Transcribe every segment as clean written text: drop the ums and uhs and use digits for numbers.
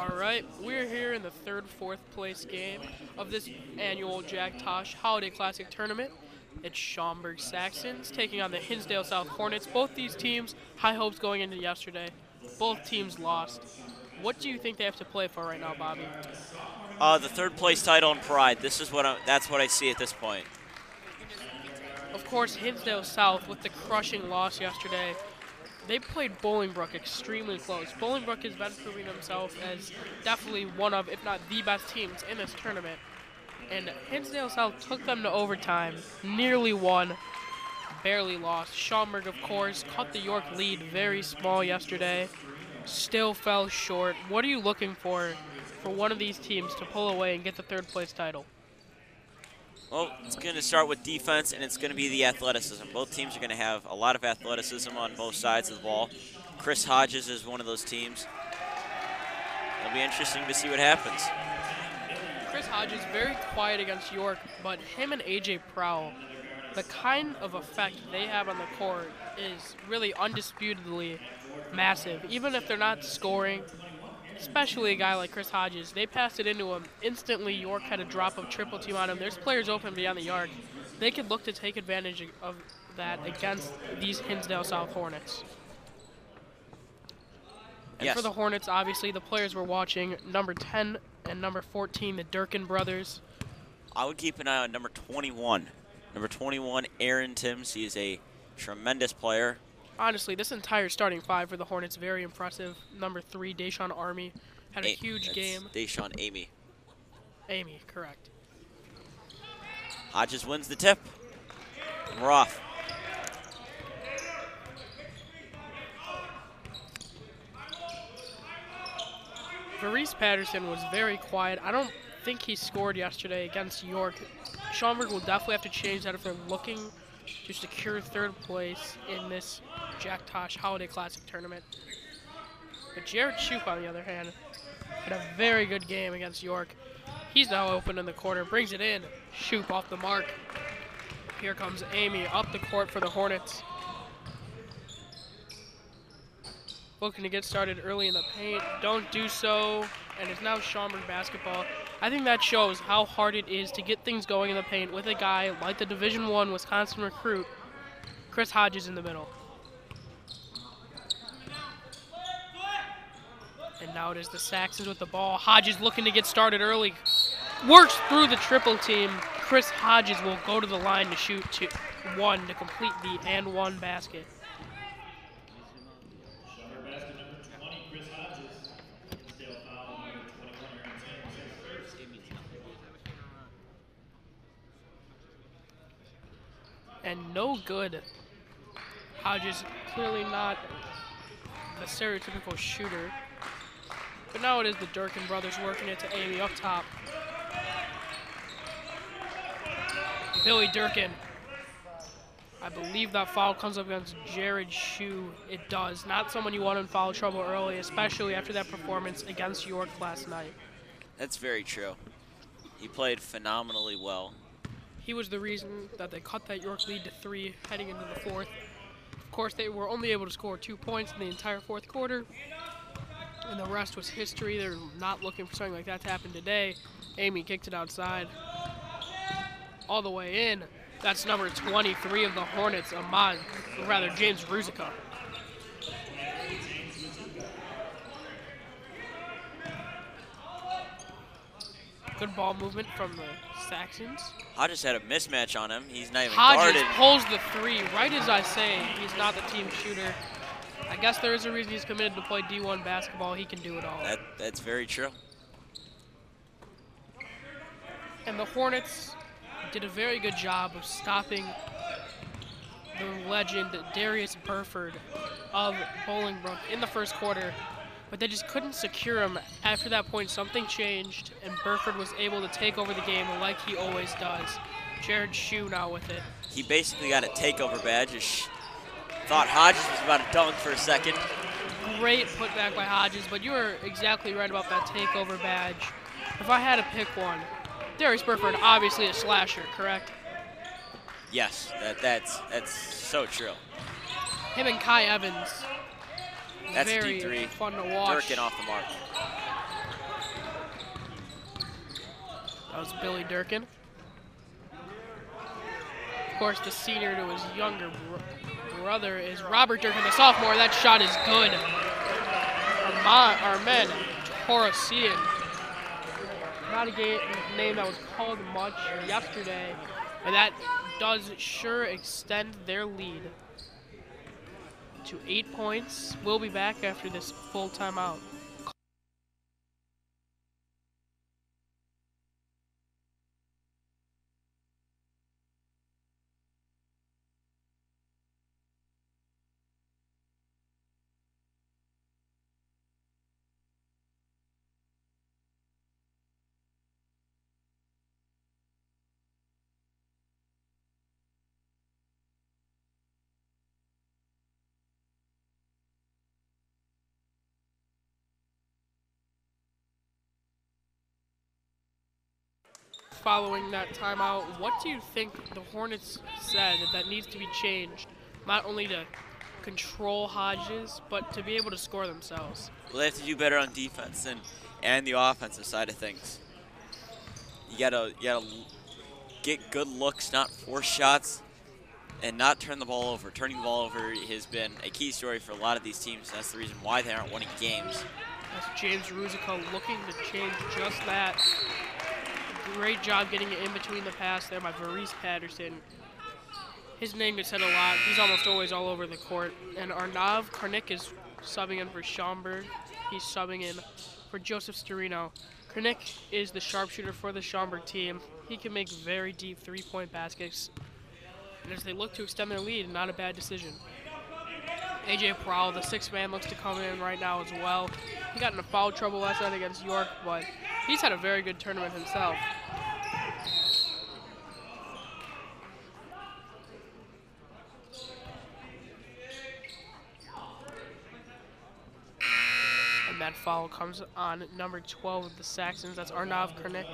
All right, we're here in the third, fourth place game of this annual Jack Tosh Holiday Classic Tournament. It's Schaumburg Saxons taking on the Hinsdale South Hornets. Both these teams, high hopes going into yesterday. Both teams lost. What do you think they have to play for right now, Bobby? The third place title and pride. That's what I see at this point. Of course, Hinsdale South with the crushing loss yesterday. They played Bolingbrook extremely close. Bolingbrook has been proving himself as definitely one of, if not the best teams in this tournament. And Hinsdale South took them to overtime, nearly won, barely lost. Schaumburg, of course, cut the York lead very small yesterday, still fell short. What are you looking for one of these teams to pull away and get the third place title? Well, it's going to start with defense, and it's going to be the athleticism. Both teams are going to have a lot of athleticism on both sides of the ball. Chris Hodges is one of those teams. It'll be interesting to see what happens. Chris Hodges, very quiet against York, but him and A.J. Prowl, the kind of effect they have on the court is really undisputedly massive. Even if they're not scoring, especially a guy like Chris Hodges, they passed it into him. Instantly, York had a drop of triple team on him. There's players open beyond the arc. They could look to take advantage of that against these Hinsdale South Hornets. And yes. For the Hornets, obviously, the players we're watching, number 10 and number 14, the Durkin brothers. I would keep an eye on number 21. Number 21, Aaron Timms. He is a tremendous player. Honestly, this entire starting five for the Hornets, very impressive. Number 3, Deshaun Army, had a huge game. Deshaun Amy. Amy, correct. Hodges wins the tip. And we're off. Maurice Patterson was very quiet. I don't think he scored yesterday against York. Schaumburg will definitely have to change that if they're looking to secure third place in this Jack Tosh Holiday Classic Tournament. But Jared Shoup, on the other hand, had a very good game against York. He's now open in the corner, brings it in. Shoup off the mark. Here comes Amy up the court for the Hornets. Looking to get started early in the paint. Don't do so, and it's now Schaumburg basketball. I think that shows how hard it is to get things going in the paint with a guy like the Division I Wisconsin recruit, Chris Hodges, in the middle. And now it is the Saxons with the ball. Hodges looking to get started early. Works through the triple team. Chris Hodges will go to the line to shoot one to complete the and one basket. And no good. Hodges clearly not the stereotypical shooter. But now it is the Durkin brothers working it to Amy up top. Billy Durkin. I believe that foul comes up against Jared Shoup. It does. Not someone you want in foul trouble early, especially after that performance against York last night. That's very true. He played phenomenally well. He was the reason that they cut that York lead to 3 heading into the fourth. Of course, they were only able to score 2 points in the entire fourth quarter, and the rest was history. They're not looking for something like that to happen today. Amy kicked it outside. All the way in. That's number 23 of the Hornets, James Ruzica. Good ball movement from the Saxons. Hodges had a mismatch on him. He's not even Hodges guarded. pulls the 3. Right as I say, he's not the team shooter. I guess there is a reason he's committed to play D1 basketball. He can do it all. That's very true. And the Hornets did a very good job of stopping the legend Darius Burford of Bolingbrook in the first quarter, but they just couldn't secure him. After that point, something changed, and Burford was able to take over the game like he always does. Jared Shoup now with it. He basically got a takeover badge. Thought Hodges was about to dunk for a second. Great putback by Hodges, but you were exactly right about that takeover badge. If I had to pick one, Darius Burford, obviously a slasher, correct? Yes, that's so true. Him and Kai Evans, That's very deep 3. fun to watch. Durkin off the mark. That was Billy Durkin. Of course, the senior to his younger brother is Robert Durkin, the sophomore. That shot is good. Armen Torosian. Not a name that was called much yesterday, and that does sure extend their lead to 8 points. We'll be back after this full timeout. Following that timeout, what do you think the Hornets said that needs to be changed, not only to control Hodges, but to be able to score themselves? Well, they have to do better on defense and the offensive side of things. You gotta get good looks, not force shots, and not turn the ball over. Turning the ball over has been a key story for a lot of these teams, and that's the reason why they aren't winning games. That's James Ruzico looking to change just that. Great job getting it in between the pass there by Maurice Patterson. His name gets said a lot. He's almost always all over the court. And Arnav Karnik is subbing in for Schaumburg. He's subbing in for Joseph Storino. Karnik is the sharpshooter for the Schaumburg team. He can make very deep three-point baskets. And as they look to extend their lead, not a bad decision. AJ Prowl, the sixth man, looks to come in right now as well. He got into foul trouble last night against York, but he's had a very good tournament himself. And that foul comes on number 12 of the Saxons. That's Arnav Karnik.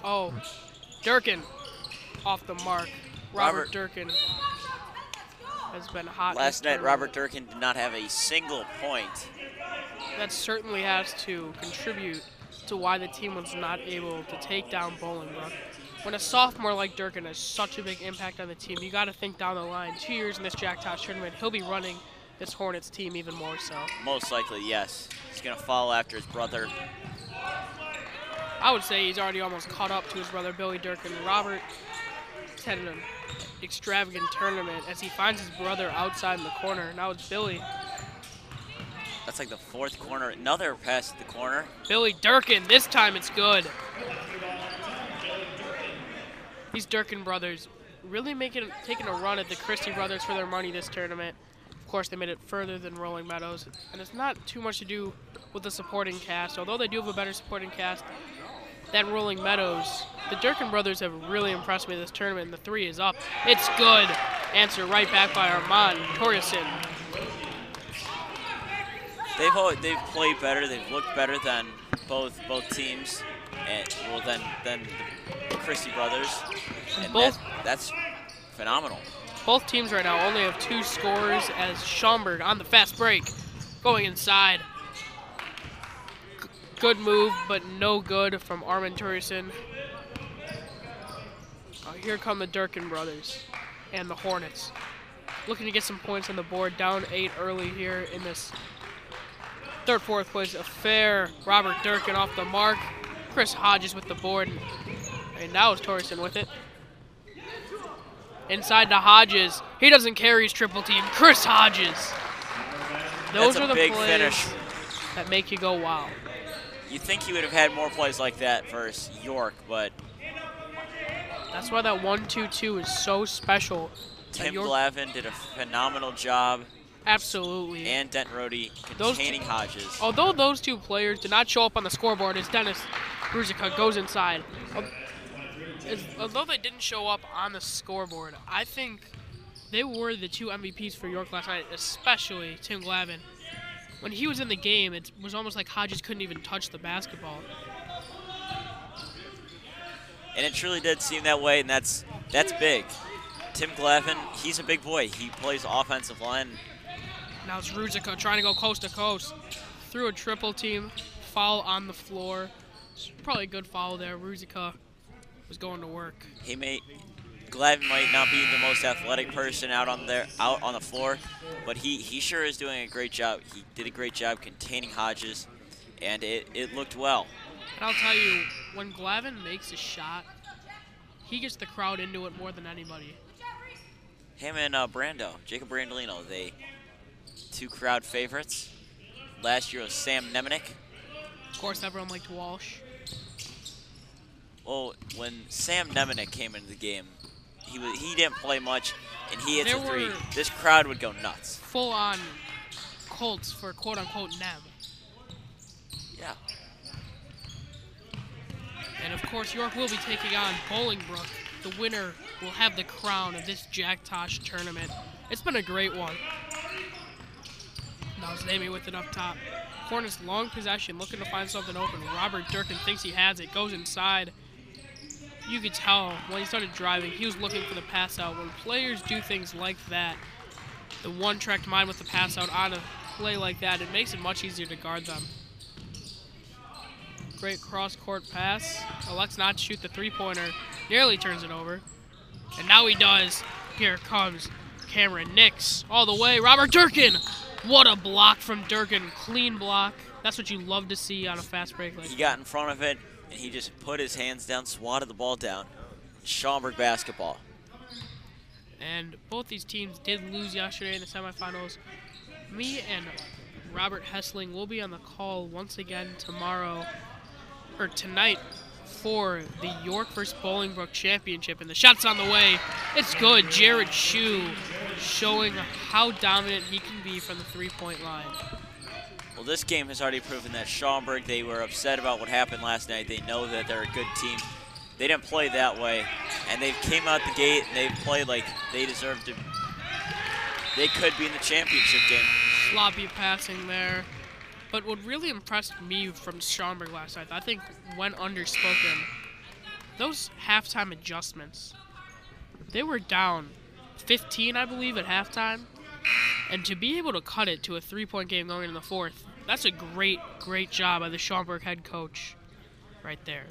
Oh, Durkin off the mark. Robert Durkin has been hot. Last night, Robert Durkin did not have a single point. That certainly has to contribute to why the team was not able to take down Bolingbrook. When a sophomore like Durkin has such a big impact on the team, you got to think down the line. 2 years in this Jack Tosh tournament, he'll be running this Hornets team even more so. Most likely, yes. He's going to follow after his brother. I would say he's already almost caught up to his brother, Billy Durkin. Robert had an extravagant tournament as he finds his brother outside in the corner. Now it's Billy. That's like the fourth corner. Another pass at the corner. Billy Durkin. This time it's good. These Durkin brothers really taking a run at the Christie brothers for their money this tournament. Of course, they made it further than Rolling Meadows. And it's not too much to do with the supporting cast. Although they do have a better supporting cast than Rolling Meadows, the Durkin brothers have really impressed me this tournament, and the three is up. It's good. Answer right back by Armand Torgerson. They've played better. They've looked better than both teams, and well than the Christie brothers. And that's phenomenal. Both teams right now only have 2 scorers as Schaumburg on the fast break, going inside. Good move, but no good from Armin Torgerson. Here come the Durkin brothers and the Hornets. Looking to get some points on the board, down 8 early here in this third, fourth place affair. Robert Durkin off the mark. Chris Hodges with the board. And now it's Torgerson with it. Inside to Hodges. He doesn't carry his triple team. Chris Hodges. Those are the big plays finish that make you go, wow. You think he would have had more plays like that versus York, but that's why that 1-2-2 is so special. Tim Glavin did a phenomenal job. Absolutely. And Dent Rody containing Hodges. Although those 2 players did not show up on the scoreboard as Dennis Ruzica goes inside. Although they didn't show up on the scoreboard, I think they were the 2 MVPs for York last night, especially Tim Glavin. When he was in the game, it was almost like Hodges couldn't even touch the basketball. And it truly did seem that way, and that's big. Tim Glavin, he's a big boy. He plays offensive line. Now it's Ruzicka trying to go coast to coast. Through a triple team. Foul on the floor. It's probably a good foul there. Ruzicka was going to work. Glavin might not be the most athletic person out on the floor, but he sure is doing a great job. He did a great job containing Hodges, and it looked well. And I'll tell you, when Glavin makes a shot, he gets the crowd into it more than anybody. Him and Jacob Brandolino, they two crowd favorites. Last year was Sam Nemenick. Of course, everyone liked Walsh. Well, when Sam Nemenick came into the game, he didn't play much, and he hits a three. This crowd would go nuts. Full-on Colts for quote-unquote Nem. Yeah. And of course, York will be taking on Bolingbrook. The winner will have the crown of this Jack Tosh tournament. It's been a great one. Now it's Amy with it up top. Hornets long possession, looking to find something open. Robert Durkin thinks he has it, goes inside. You could tell when he started driving, he was looking for the pass out. When players do things like that, the one-tracked mind with the pass out on a play like that, it makes it much easier to guard them. Great cross-court pass. Elects not to shoot the three-pointer. Nearly turns it over. And now he does. Here comes Cameron Nix all the way. Robert Durkin! What a block from Durkin. Clean block. That's what you love to see on a fast break like that. He got in front of it, and he just put his hands down, swatted the ball down. Schaumburg basketball. And both these teams did lose yesterday in the semifinals. Me and Robert Hessling will be on the call once again tonight for the York vs. Bolingbrook Championship. And the shot's on the way. It's good. Jared Shue showing how dominant he can be from the three-point line. Well, this game has already proven that Schaumburg, they were upset about what happened last night. They know that they're a good team. They didn't play that way, and they came out the gate and they played like they deserved to. They could be in the championship game. Sloppy passing there. But what really impressed me from Schaumburg last night, I think went underspoken, those halftime adjustments. They were down 15, I believe, at halftime. And to be able to cut it to a three-point game going into the fourth, that's a great, great job by the Schaumburg head coach right there.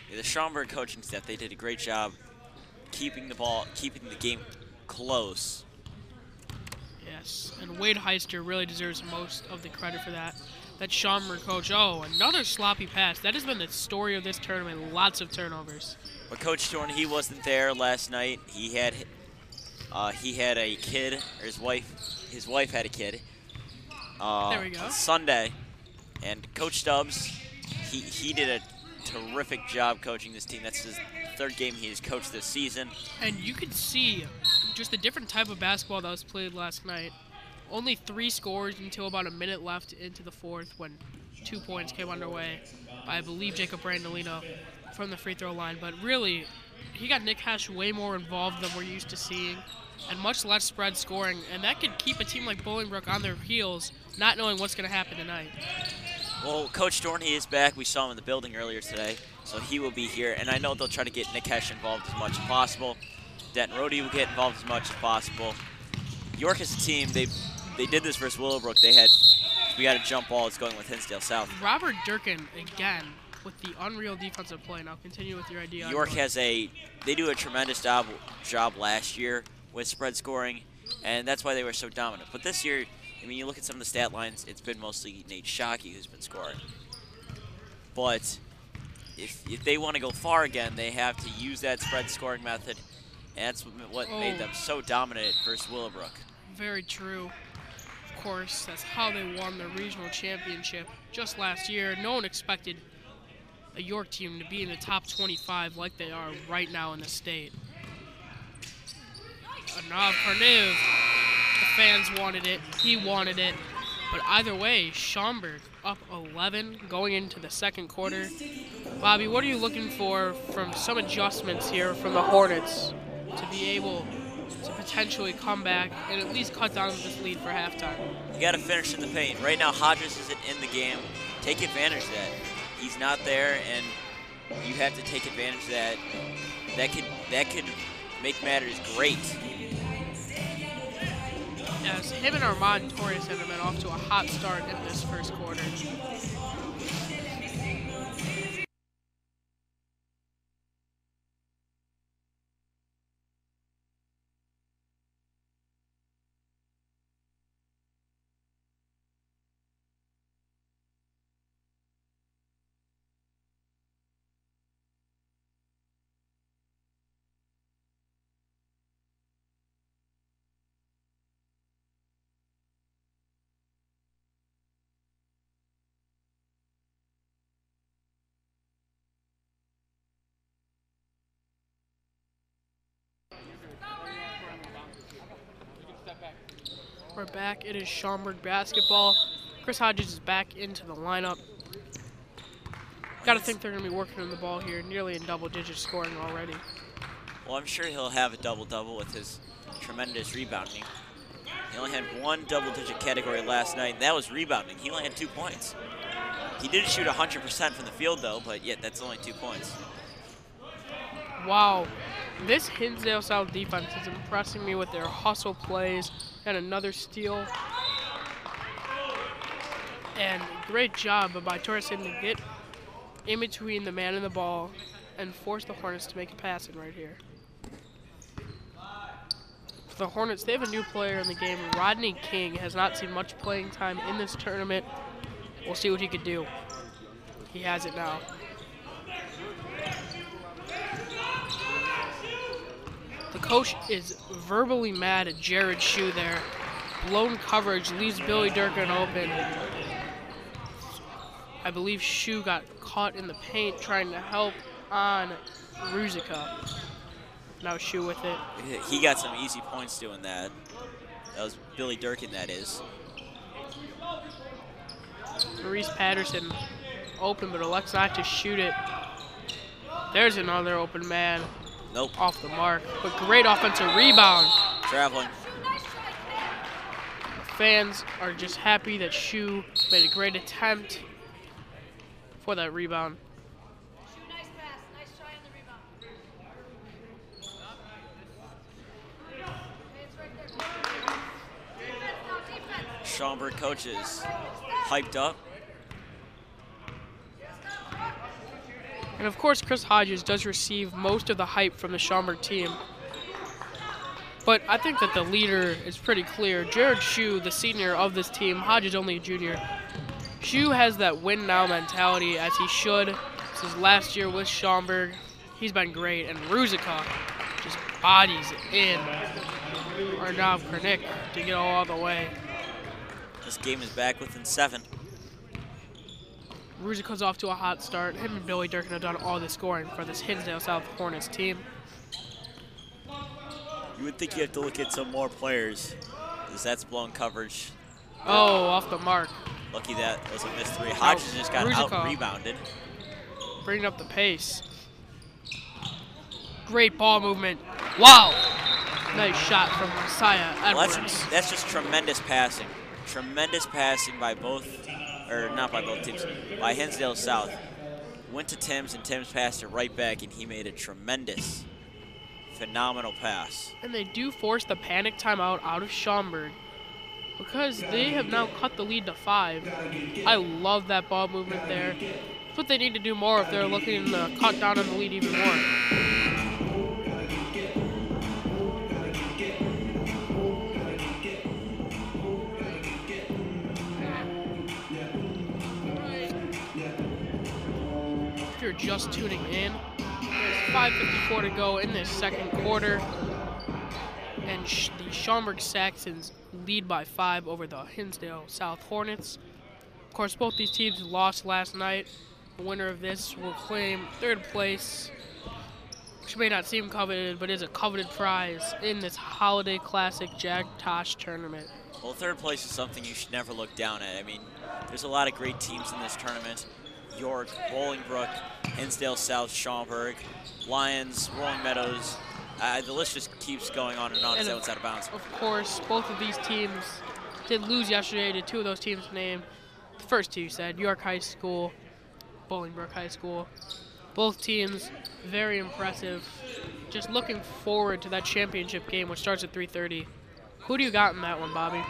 Yeah, the Schaumburg coaching staff, they did a great job keeping the game close. Yes, and Wade Heister really deserves most of the credit for that. That Schaumburg coach, oh, another sloppy pass. That has been the story of this tournament, lots of turnovers. But Coach Thorne, he wasn't there last night. He had a kid, or his wife had a kid. There we go. On Sunday, and Coach Stubbs, he did a terrific job coaching this team. That's his third game he has coached this season. And you could see just a different type of basketball that was played last night. Only 3 scores until about a minute left into the fourth when 2 points came underway by, I believe, Jacob Brandolino from the free throw line. But really, he got Nick Hesh way more involved than we're used to seeing, and much less spread scoring. And that could keep a team like Bolingbrook on their heels, not knowing what's going to happen tonight. Well, Coach Dorney is back. We saw him in the building earlier today, so he will be here. And I know they'll try to get Nick Hesh involved as much as possible. Denton Rohde will get involved as much as possible. York as a team, they did this versus Willowbrook. We got a jump ball. It's going with Hinsdale South. Robert Durkin, again, with the unreal defensive play. Now continue with your idea. York they do a tremendous job last year with spread scoring, and that's why they were so dominant. But this year, I mean, you look at some of the stat lines, it's been mostly Nate Shockey who's been scoring. But if they want to go far again, they have to use that spread scoring method, and that's what made them so dominant versus Willowbrook. Very true. Of course, that's how they won the regional championship just last year. No one expected a York team to be in the top 25 like they are right now in the state. Anav Karniv, the fans wanted it, he wanted it, but either way, Schaumburg up 11 going into the second quarter. Bobby, what are you looking for from some adjustments here from the Hornets to be able to potentially come back and at least cut down this lead for halftime? You got to finish in the paint. Right now, Hodges isn't in the game. Take advantage of that. He's not there, and you have to take advantage of that. That could make matters great. As him and Armand Torres have been off to a hot start in this first quarter. We're back. It is Schaumburg basketball. Chris Hodges is back into the lineup. Got to think they're going to be working on the ball here, nearly in double-digit scoring already. Well, I'm sure he'll have a double-double with his tremendous rebounding. He only had one double-digit category last night, and that was rebounding. He only had 2 points. He did shoot 100% from the field, though, but yet that's only 2 points. Wow. This Hinsdale South defense is impressing me with their hustle plays and another steal. And great job by Torres to get in between the man and the ball and force the Hornets to make a pass in right here. For the Hornets, they have a new player in the game. Rodney King has not seen much playing time in this tournament. We'll see what he could do. He has it now. The coach is verbally mad at Jared Shue there. Blown coverage leaves Billy Durkin open. I believe Shue got caught in the paint trying to help on Ruzica. Now Shue with it. He got some easy points doing that. That was Billy Durkin, that is. Maurice Patterson open, but elects not to shoot it. There's another open man. Nope. Off the mark, but great offensive rebound. Traveling. Fans are just happy that Shue made a great attempt for that rebound. Nice pass. Nice try on the rebound. Schaumburg coaches hyped up. And of course, Chris Hodges does receive most of the hype from the Schaumburg team. But I think that the leader is pretty clear. Jared Shue, the senior of this team, Hodges only a junior. Shue has that win now mentality, as he should. This is last year with Schaumburg. He's been great. And Ruzica just bodies in Arnav Krnick to get all the way. This game is back within 7. Ruzica's off to a hot start. Him and Billy Durkin have done all the scoring for this Hinsdale South Hornets team. You would think you have to look at some more players, because that's blown coverage. Oh, off the mark. Lucky that was a missed 3. Hodges just got out-rebounded. Bringing up the pace. Great ball movement. Wow. Nice shot from Messiah Edwards. Well, that's just tremendous passing. Tremendous passing by both, or not by both teams, by Hinsdale South. Went to Timms, and Timms passed it right back, and he made a tremendous, phenomenal pass. And they do force the panic timeout out of Schaumburg, because they have now cut the lead to 5. I love that ball movement there. That's what they need to do more if they're looking to cut down on the lead even more. If you're just tuning in, there's 5:54 to go in this second quarter, and the Schaumburg Saxons lead by 5 over the Hinsdale South Hornets. Of course, both these teams lost last night. The winner of this will claim 3rd place, which may not seem coveted, but is a coveted prize in this Holiday Classic Jack Tosh tournament. Well, 3rd place is something you should never look down at. I mean, there's a lot of great teams in this tournament. York, Bolingbrook, Hinsdale South, Schaumburg, Lions, Rolling Meadows. The list just keeps going on and on as that one's out of bounds. Of course, both of these teams did lose yesterday to 2 of those teams named. The first 2 said York High School, Bolingbrook High School. Both teams very impressive. Just looking forward to that championship game, which starts at 3:30. Who do you got in that one, Bobby?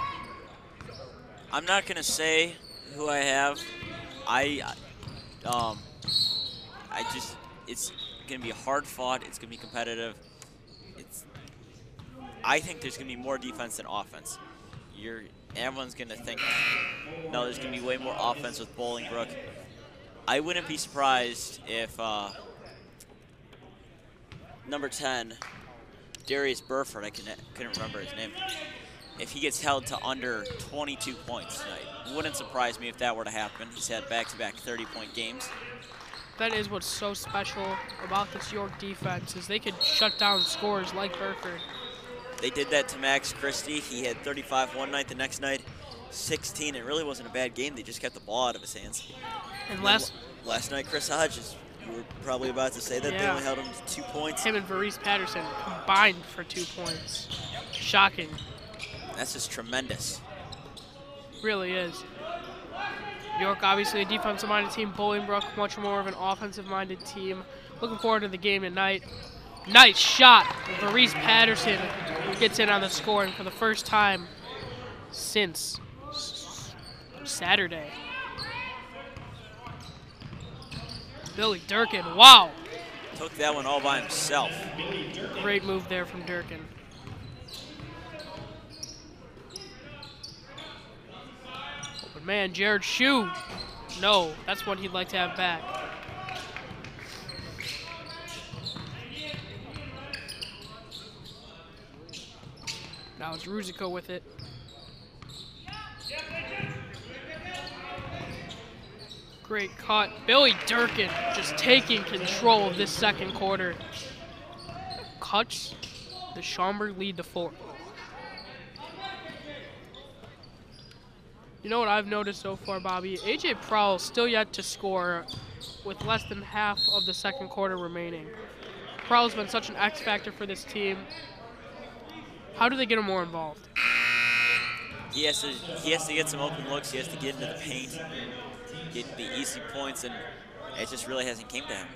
I'm not gonna say who I have. Um, it's gonna be hard fought. It's gonna be competitive. I think there's gonna be more defense than offense. Everyone's gonna think, no, there's gonna be way more offense with Bolingbrook. I wouldn't be surprised if number 10, Darius Burford, I couldn't remember his name, if he gets held to under 22 points tonight. Wouldn't surprise me if that were to happen. He's had back-to-back 30-point games. That is what's so special about this York defense is they could shut down scorers like Burford. They did that to Max Christie. He had 35 one night, the next night 16. It really wasn't a bad game. They just kept the ball out of his hands. And last night, Chris Hodges, you were probably about to say that they only held him to 2 points. Him and Varese Patterson combined for 2 points. Shocking. That's just tremendous. Really is. York, obviously a defensive-minded team. Bolingbrook, much more of an offensive-minded team. Looking forward to the game tonight. Nice shot. Varese Patterson gets in on the scoring for the first time since Saturday. Billy Durkin, wow. Took that one all by himself. Great move there from Durkin. Open man, Jared Shue. No, that's what he'd like to have back. Now it's Ruzico with it. Great cut. Billy Durkin just taking control of this second quarter. Cuts the Schaumburg lead to 4. You know what I've noticed so far, Bobby? A.J. Prowl still yet to score with less than half of the second quarter remaining. Prowl's been such an X factor for this team. How do they get him more involved? He has to get some open looks. He has to get into the paint, get the easy points, and it just really hasn't came to him.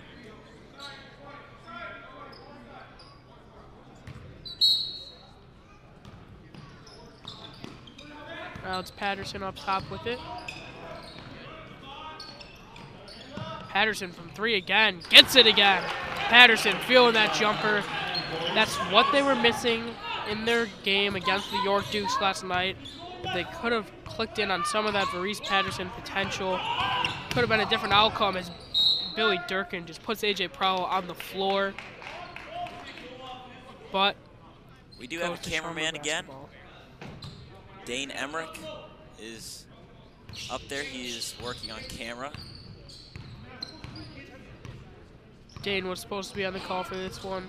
Now it's Patterson up top with it. Patterson from 3 again. Gets it again. Patterson feeling that jumper. That's what they were missing in their game against the York Dukes last night. If they could have clicked in on some of that Varese Patterson potential, could have been a different outcome as Billy Durkin just puts A.J. Prowl on the floor. But we do have a cameraman again. Dane Emmerich is up there. He is working on camera. Dane was supposed to be on the call for this one.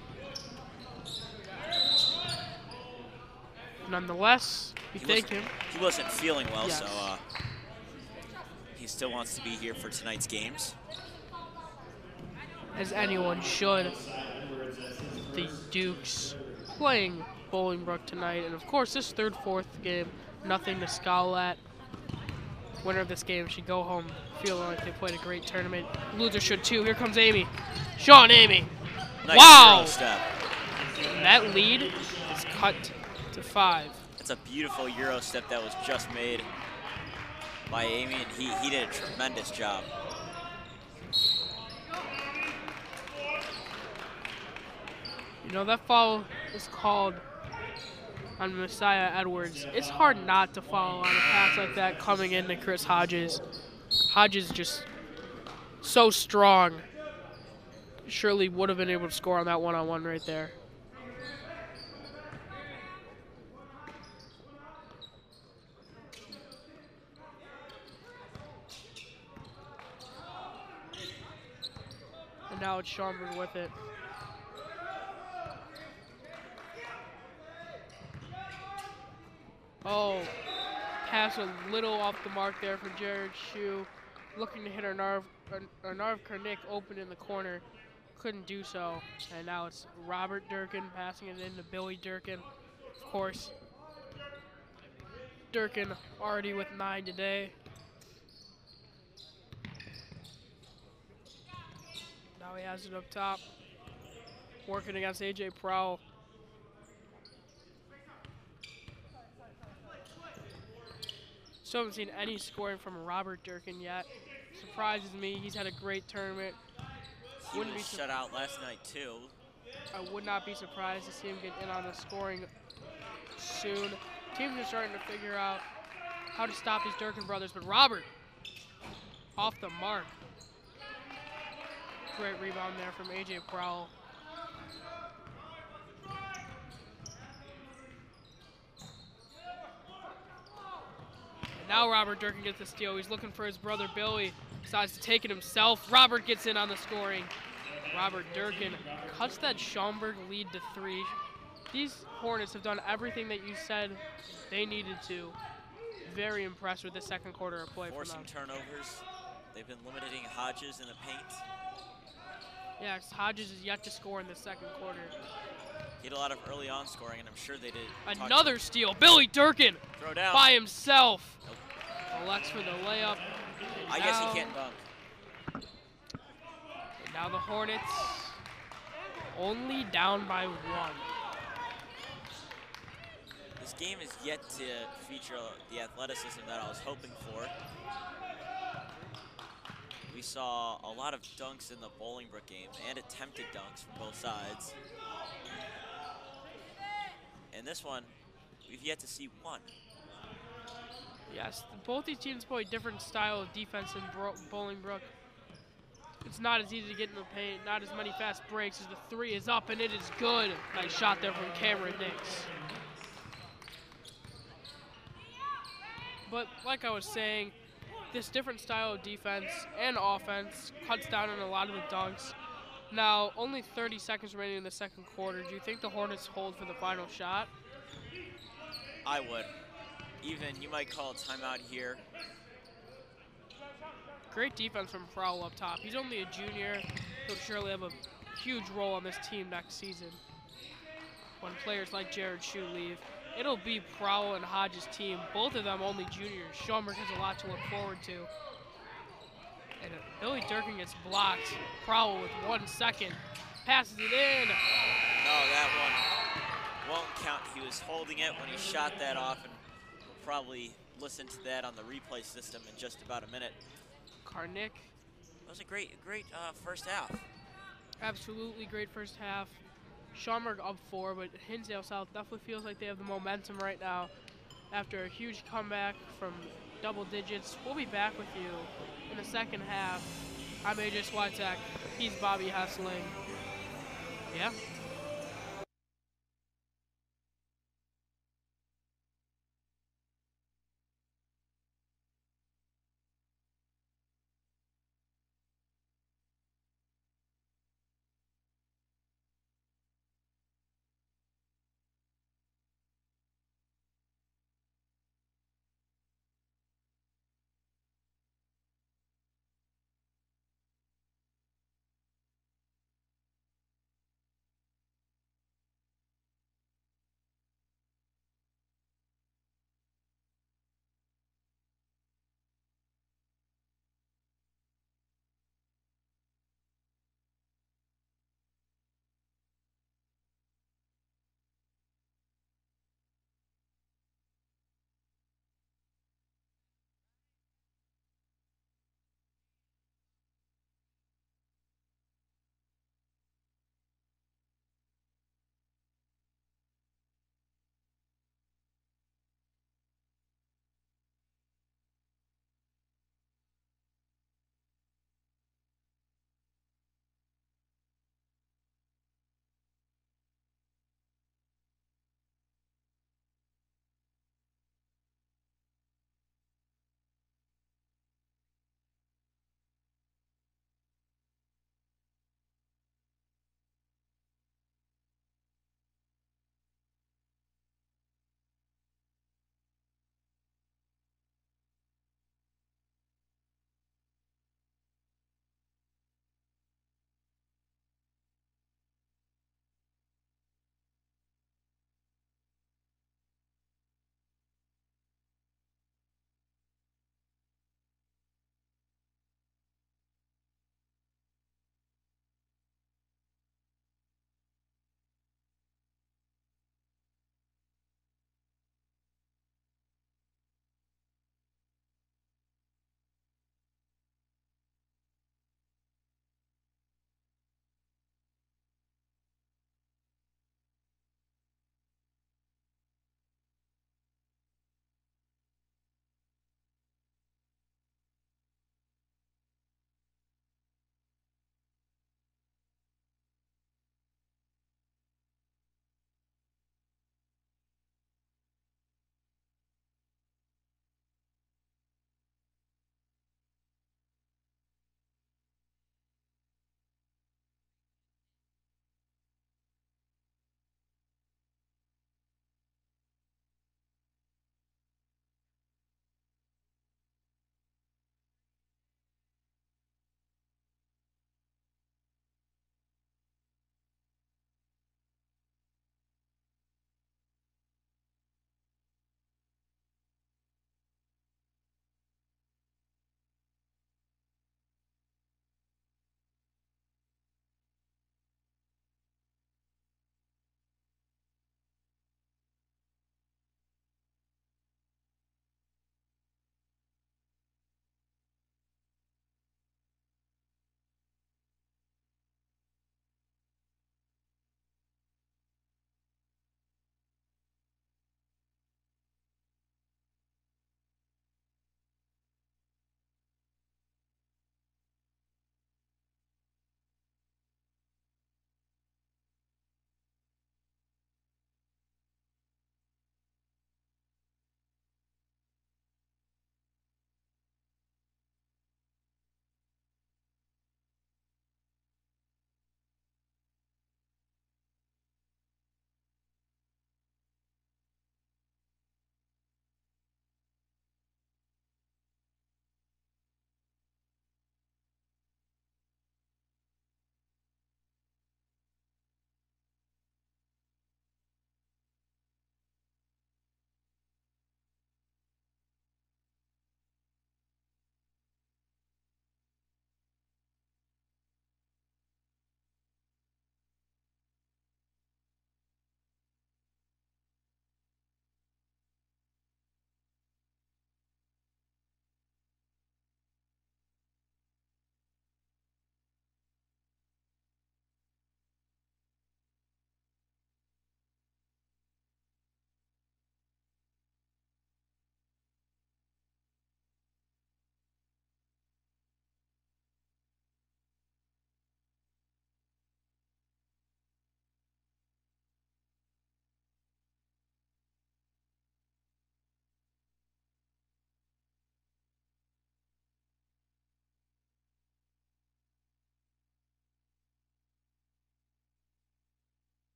Nonetheless, we thank him. He wasn't feeling well, yes. So he still wants to be here for tonight's games. As anyone should. The Dukes playing Bolingbrook tonight. And of course, this third, fourth game, nothing to scowl at. Winner of this game should go home feeling like they played a great tournament. Loser should too. Here comes Amy. Sean Amy. Nice wow. Euro step. And that lead is cut to 5. It's a beautiful Euro step that was just made by Amy, and he did a tremendous job. You know, that foul is called on Messiah Edwards. It's hard not to foul on a pass like that coming into Chris Hodges. Hodges just so strong. Surely would have been able to score on that one-on-one right there. And now it's Schaumburg with it. Oh, pass a little off the mark there for Jared Shue. Looking to hit Arnav Karnick open in the corner. Couldn't do so. And now it's Robert Durkin passing it into Billy Durkin. Of course, Durkin already with 9 today. Now he has it up top. Working against A.J. Prowl. Still haven't seen any scoring from Robert Durkin yet. Surprises me. He's had a great tournament. He was shut out last night too. I would not be surprised to see him get in on the scoring soon. Teams are starting to figure out how to stop these Durkin brothers, but Robert off the mark. Great rebound there from A.J. Prowl. And now Robert Durkin gets the steal. He's looking for his brother Billy. Decides to take it himself. Robert gets in on the scoring. Robert Durkin cuts that Schaumburg lead to 3. These Hornets have done everything that you said they needed to. Very impressed with the second quarter of play from them. Forcing turnovers. They've been limiting Hodges in the paint. Yes, Hodges is yet to score in the second quarter. He had a lot of early on scoring, and I'm sure they did. Another steal. Billy Durkin throw down by himself. Nope. Elects for the layup. I guess he can't dunk. And now the Hornets only down by 1. This game is yet to feature the athleticism that I was hoping for. We saw a lot of dunks in the Bolingbrook game and attempted dunks from both sides. And this one, we've yet to see one. Yes, both these teams play a different style of defense in Bolingbrook. It's not as easy to get in the paint, not as many fast breaks as the 3 is up, and it is good. Nice shot there from Cameron Nix. But like I was saying, this different style of defense and offense cuts down on a lot of the dunks. Now, only 30 seconds remaining in the second quarter. Do you think the Hornets hold for the final shot? I would. Even, you might call a timeout here. Great defense from Prowl up top. He's only a junior. He'll surely have a huge role on this team next season. When players like Jared Shue leave, it'll be Prowl and Hodges' team. Both of them only juniors. Schaumburg has a lot to look forward to. And Billy Durkin gets blocked. Prowl with 1 second. Passes it in. No, that one won't count. He was holding it when he shot that off, and we'll probably listen to that on the replay system in just about a minute. Karnick. That was a great first half. Absolutely great first half. Schaumburg up 4, but Hinsdale South definitely feels like they have the momentum right now after a huge comeback from double digits. We'll be back with you in the second half. I'm AJ Swiatek. He's Bobby Hessling. Yeah.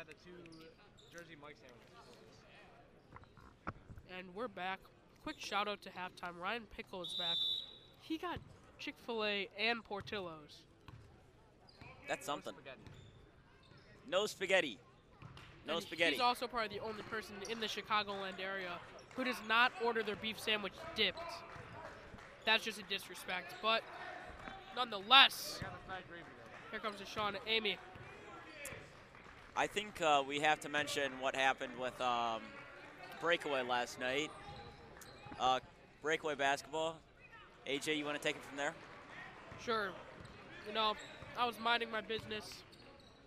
got the 2 Jersey Mike sandwiches. And we're back. Quick shout out to halftime. Ryan Pickell is back. He got Chick-fil-A and Portillo's. That's something. Spaghetti. No spaghetti. No And spaghetti. He's also probably the only person in the Chicagoland area who does not order their beef sandwich dipped. That's just a disrespect. But nonetheless, I got the fried gravy though. here comes Deshaun and Amy. I think we have to mention what happened with breakaway last night. Breakaway basketball. AJ, you want to take it from there? Sure. You know, I was minding my business.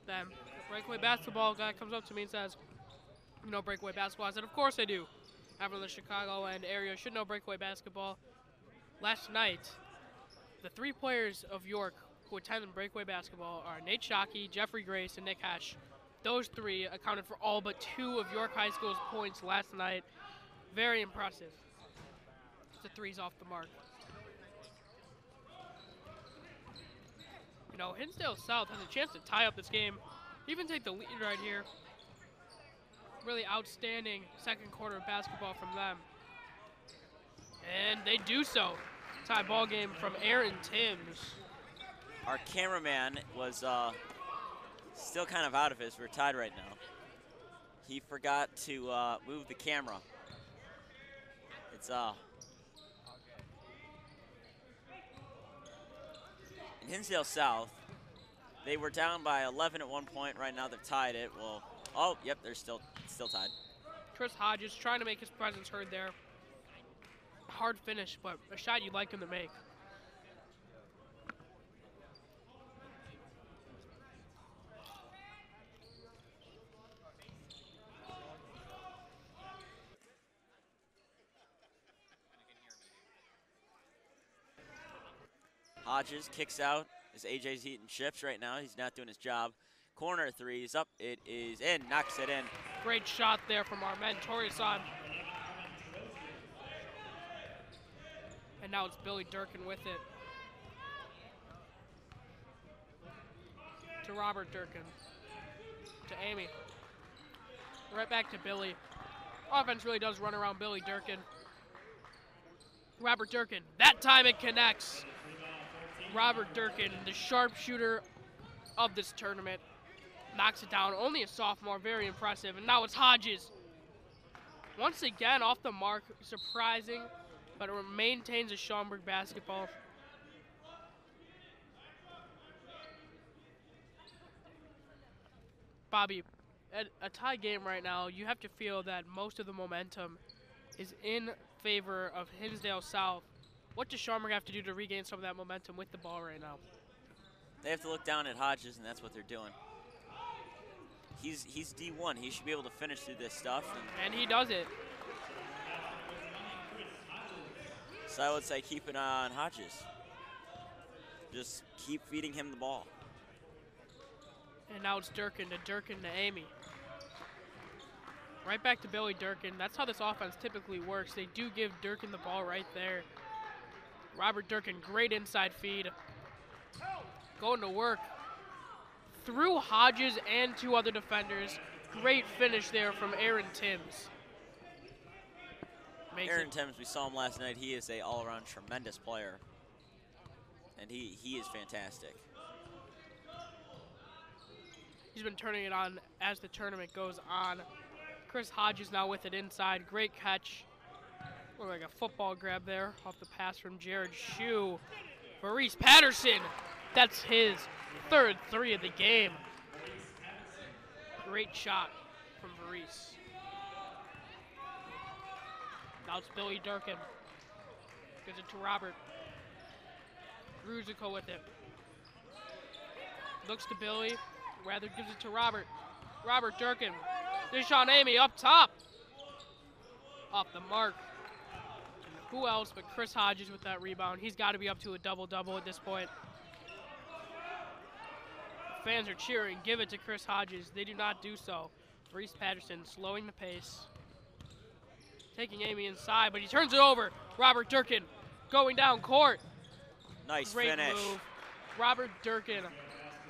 Then the breakaway basketball guy comes up to me and says, you know breakaway basketball? I said, of course I do. Everyone in the Chicagoland area should know breakaway basketball. Last night, the 3 players of York who attended breakaway basketball are Nate Shockey, Jeffrey Grace, and Nick Hesh. Those 3 accounted for all but 2 of York High School's points last night. Very impressive. The 3's off the mark. You know, Hinsdale South has a chance to tie up this game, even take the lead right here. Really outstanding second quarter of basketball from them. And they do so. Tie ball game from Aaron Timms. Our cameraman was still kind of out of his. We're tied right now. He forgot to move the camera. It's in Hinsdale South, they were down by 11 at one point. Right now they've tied it. Well, oh, yep, they're still tied. Chris Hodges trying to make his presence heard there. Hard finish, but a shot you'd like him to make. Hodges kicks out as AJ's eating chips right now. He's not doing his job. Corner 3 is up. It is in. Knocks it in. Great shot there from our man, Torisan. And now it's Billy Durkin with it. To Robert Durkin. To Amy. Right back to Billy. Offense really does run around Billy Durkin. Robert Durkin. That time it connects. Robert Durkin, the sharpshooter of this tournament, knocks it down. Only a sophomore, very impressive. And now it's Hodges. Once again, off the mark, surprising, but it maintains a Schaumburg basketball. Bobby, at a tie game right now, you have to feel that most of the momentum is in favor of Hinsdale South. What does Schaumburg have to do to regain some of that momentum with the ball right now? They have to look down at Hodges, and that's what they're doing. He's D1. He should be able to finish through this stuff. And he does it. So I would say keep an eye on Hodges. Just keep feeding him the ball. And now it's Durkin to Amy. Right back to Billy Durkin. That's how this offense typically works. They do give Durkin the ball right there. Robert Durkin, great inside feed. Going to work. Through Hodges and 2 other defenders. Great finish there from Aaron Timms. Aaron Timms, we saw him last night. He is a all-around tremendous player. And he is fantastic. He's been turning it on as the tournament goes on. Chris Hodges now with it inside. Great catch. Looked like a football grab there off the pass from Jared Shue. Maurice Patterson. That's his 3rd 3 of the game. Great shot from Maurice. Now it's Billy Durkin. Gives it to Robert. Ruzico with it. Looks to Billy. Rather gives it to Robert. Robert Durkin. Deshaun Amy up top. Off the mark. Who else but Chris Hodges with that rebound? He's got to be up to a double-double at this point. Fans are cheering. Give it to Chris Hodges. They do not do so. Maurice Patterson slowing the pace. Taking Amy inside, but he turns it over. Robert Durkin going down court. Nice Great finish. move. Robert Durkin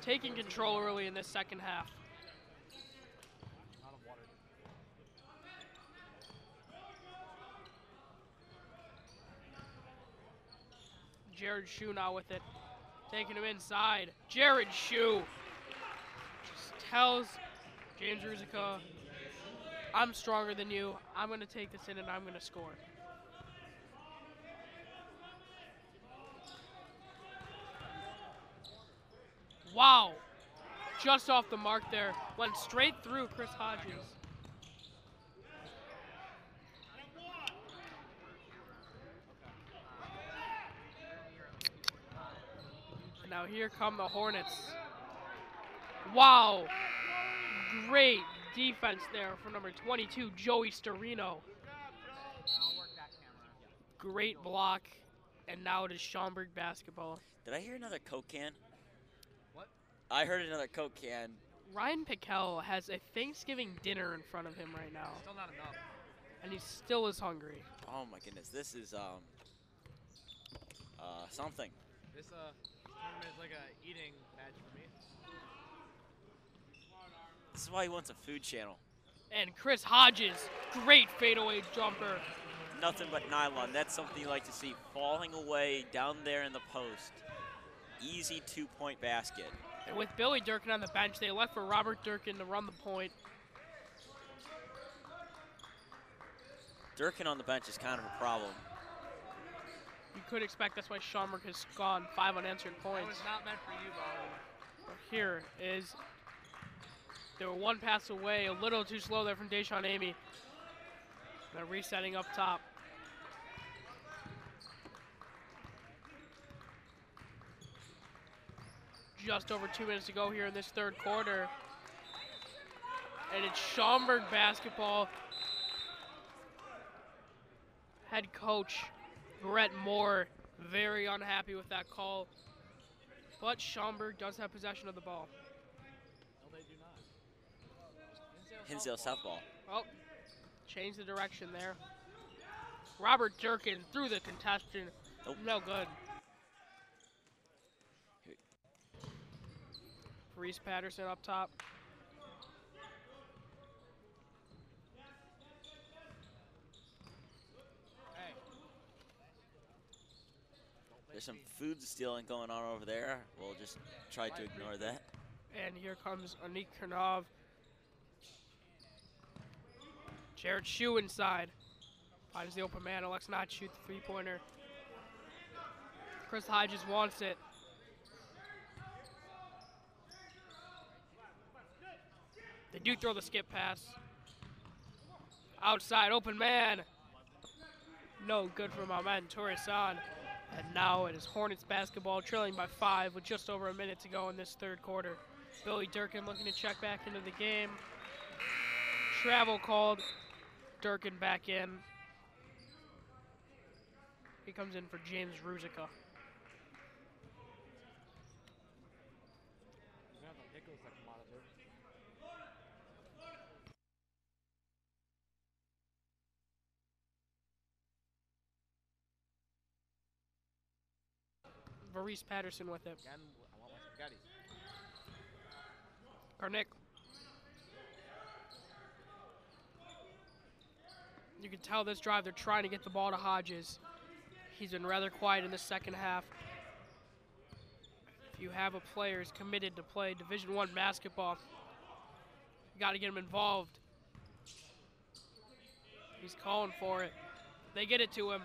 taking control early in this second half. Jared Shue now with it. Taking him inside. Jared Shue just tells James Ruzica, I'm stronger than you. I'm going to take this in and I'm going to score. Wow. Just off the mark there. Went straight through Chris Hodges. Now here come the Hornets. Wow. Great defense there for number 22, Joey Storino. Great block. And now it is Schaumburg basketball. Did I hear another Coke can? What? I heard another Coke can. Ryan Pickell has a Thanksgiving dinner in front of him right now. Still not enough. And he still is hungry. Oh my goodness, this is something. This tournament is like a eating match for me. This is why he wants a food channel. And Chris Hodges, great fadeaway jumper. Nothing but nylon. That's something you like to see. Falling away down there in the post. Easy 2-point basket. And with Billy Durkin on the bench, they left for Robert Durkin to run the point. Durkin on the bench is kind of a problem. You could expect that's why Schaumburg has gone 5 unanswered That points. was not meant for you, Bobby. Here is, they were 1 pass away, a little too slow there from Deshaun Amy. They're resetting up top. Just over 2 minutes to go here in this third quarter. And it's Schaumburg basketball. Head coach Brett Moore very unhappy with that call. But Schaumburg does have possession of the ball. No, they do not. Hinsdale Southball. Oh, change the direction there. Robert Durkin through the contestant. Nope. No good. Reese Patterson up top. Hey. There's some food stealing going on over there. We'll just try to ignore that. And here comes Anik Kernov. Jared Shue inside. Finds the open man. Elects not shoot the three-pointer. Chris Hodges wants it. They do throw the skip pass. Outside, open man. No good for my man, Torresan. And now it is Hornets basketball, trailing by 5 with just over a minute to go in this third quarter. Billy Durkin looking to check back into the game. Travel called. Durkin back in. He comes in for James Ruzica. Reese Patterson with it. Again, I want my spaghetti. Garnick. You can tell this drive they're trying to get the ball to Hodges. He's been rather quiet in the second half. If you have a player who's committed to play Division I basketball, you got to get him involved. He's calling for it. They get it to him.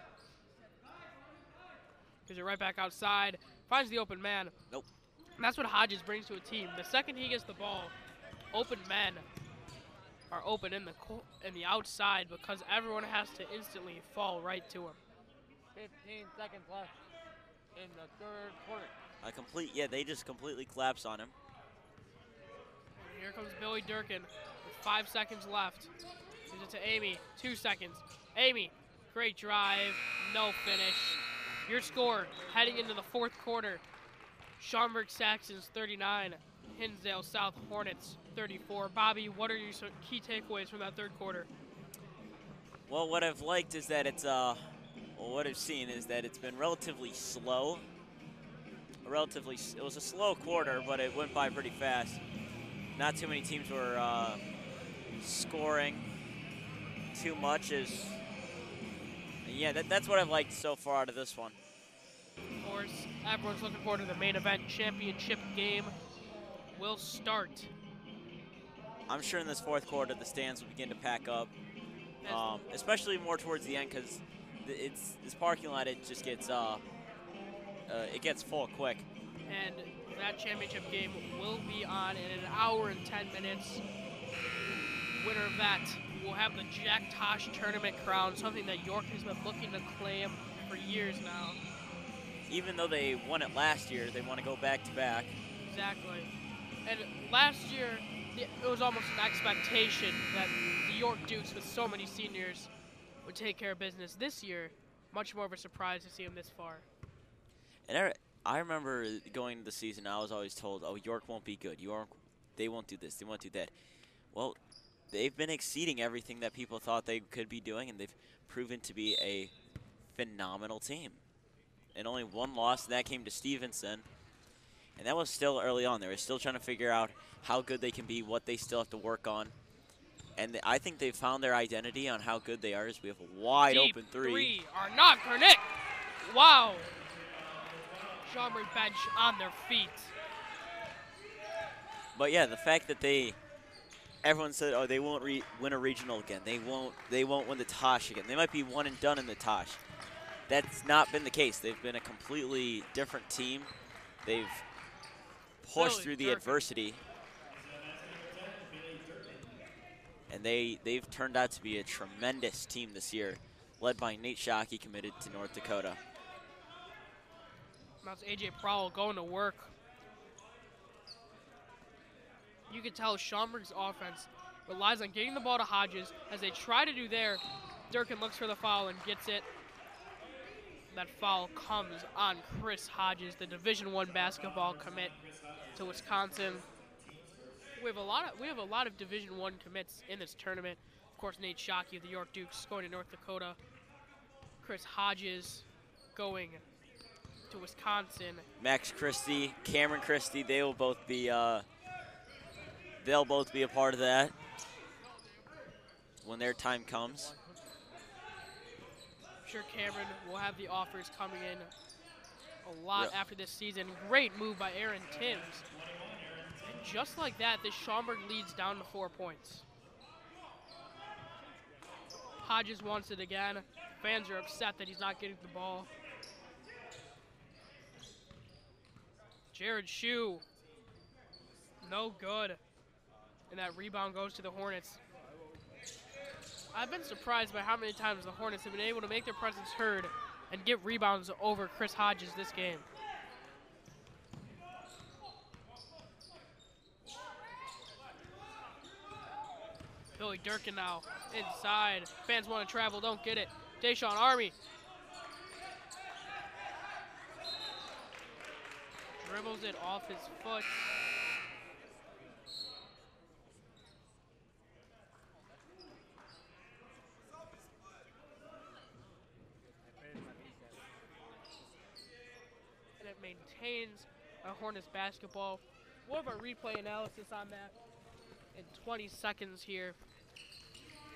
Gives it right back outside. Finds the open man. Nope. And that's what Hodges brings to a team. The second he gets the ball, open men are open in the outside because everyone has to instantly fall right to him. 15 seconds left in the third quarter. Yeah, they just completely collapse on him. And here comes Billy Durkin with 5 seconds left. Gives it to Amy. 2 seconds. Amy, great drive. No finish. Your score heading into the fourth quarter. Schaumburg Saxons 39, Hinsdale South Hornets 34. Bobby, what are your key takeaways from that third quarter? Well, what I've liked is that it's what I've seen is that it's been relatively slow. It was a slow quarter, but it went by pretty fast. Not too many teams were scoring too much. Yeah, that's what I've liked so far out of this one. Of course, course, everyone's looking forward to the main event. Championship game will start. I'm sure in this fourth quarter the stands will begin to pack up, especially more towards the end because this parking lot, it just gets it gets full quick. And that championship game will be on in an hour and 10 minutes. Winner of that will have the Jack Tosh tournament crown, something that York has been looking to claim for years now. Even though they won it last year, they want to go back to back. Exactly. And last year, it was almost an expectation that the York Dukes, with so many seniors, would take care of business. This year, much more of a surprise to see them this far. And I remember going into the season, I was always told, oh, York won't be good. York, they won't do this, they won't do that. Well, they've been exceeding everything that people thought they could be doing, and they've proven to be a phenomenal team. And only one loss, and that came to Stevenson. And that was still early on. They were still trying to figure out how good they can be, what they still have to work on. And I think they've found their identity on how good they are as we have a wide Deep open three. Are not Kernick. Wow. Schaumburg bench on their feet. But yeah, the fact that everyone said, oh, they won't win a regional again. They won't win the Tosh again. They might be one and done in the Tosh. That's not been the case. They've been a completely different team. They've pushed through the adversity. And they've turned out to be a tremendous team this year, led by Nate Shockey, committed to North Dakota. That's A.J. Prowell going to work. You can tell Schaumburg's offense relies on getting the ball to Hodges. As they try to do there, Durkin looks for the foul and gets it. That foul comes on Chris Hodges, the Division I basketball commit to Wisconsin. We have a lot of Division I commits in this tournament. Of course, Nate Shockey of the York Dukes going to North Dakota. Chris Hodges going to Wisconsin. Max Christie, Cameron Christie, they'll both be a part of that when their time comes. I'm sure Cameron will have the offers coming in a lot after this season. Great move by Aaron Timms. And just like that, this Schaumburg leads down to 4 points. Hodges wants it again. Fans are upset that he's not getting the ball. Jared Shue, no good. And that rebound goes to the Hornets. I've been surprised by how many times the Hornets have been able to make their presence heard and get rebounds over Chris Hodges this game. Billy Durkin now inside. Fans want to travel, don't get it. Deshaun Army. Dribbles it off his foot. And it maintains a Hornets basketball. We'll have a replay analysis on that in 20 seconds here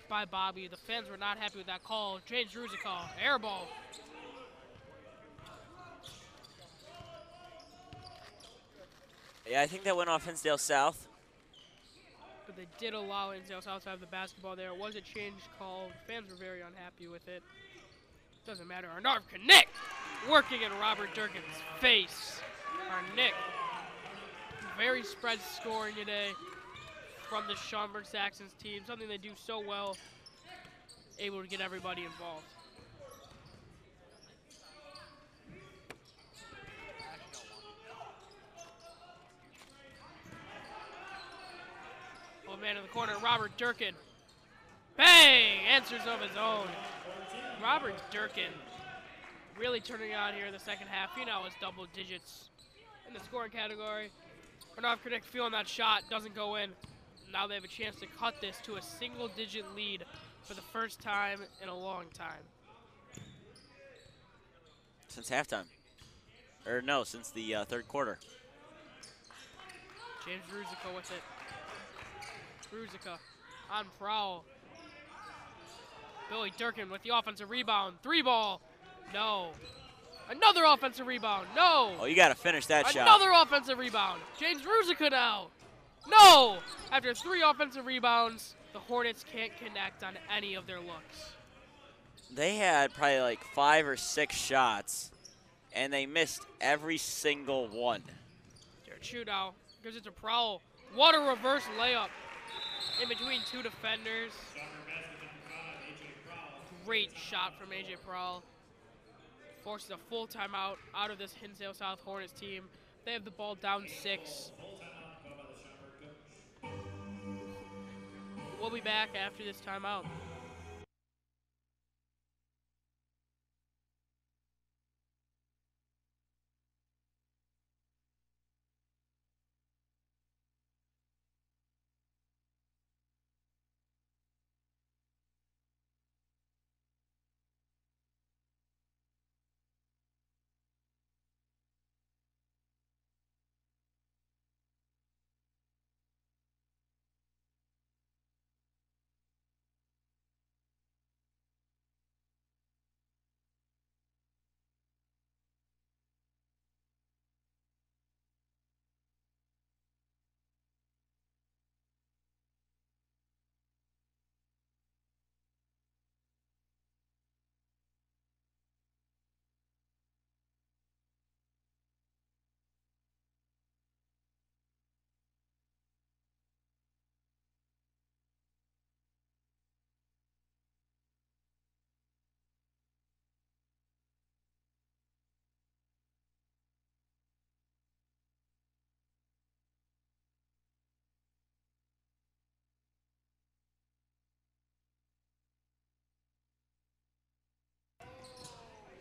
by Bobby. The fans were not happy with that call. James Ruzical, air ball. Yeah, I think that went off Hinsdale South. But they did allow Hinsdale South to have the basketball there. It was a change call. Fans were very unhappy with it. Doesn't matter. Arnarv Knick working in Robert Durkin's face. Our Nick, very spread scoring today from the Schaumburg Saxons team. Something they do so well, able to get everybody involved. Old man in the corner, Robert Durkin. Bang! Answers of his own. Robert Durkin really turning on here in the second half. He now has double digits in the scoring category. Arnarv Knick feeling that shot, doesn't go in. Now they have a chance to cut this to a single-digit lead for the first time in a long time. Since halftime. Or no, since the third quarter. James Ruzica with it. Ruzica on Prowl. Billy Durkin with the offensive rebound. 3 ball. No. Another offensive rebound. No. Oh, you got to finish that shot. Another offensive rebound. James Ruzica now. No. After 3 offensive rebounds, the Hornets can't connect on any of their looks. They had probably like 5 or 6 shots, and they missed every single one. Jared Shue now gives it to Prowl. What a reverse layup in between 2 defenders. Great shot from A.J. Prowl. Forces a full timeout out of this Hinsdale South Hornets team. They have the ball down 6. We'll be back after this timeout.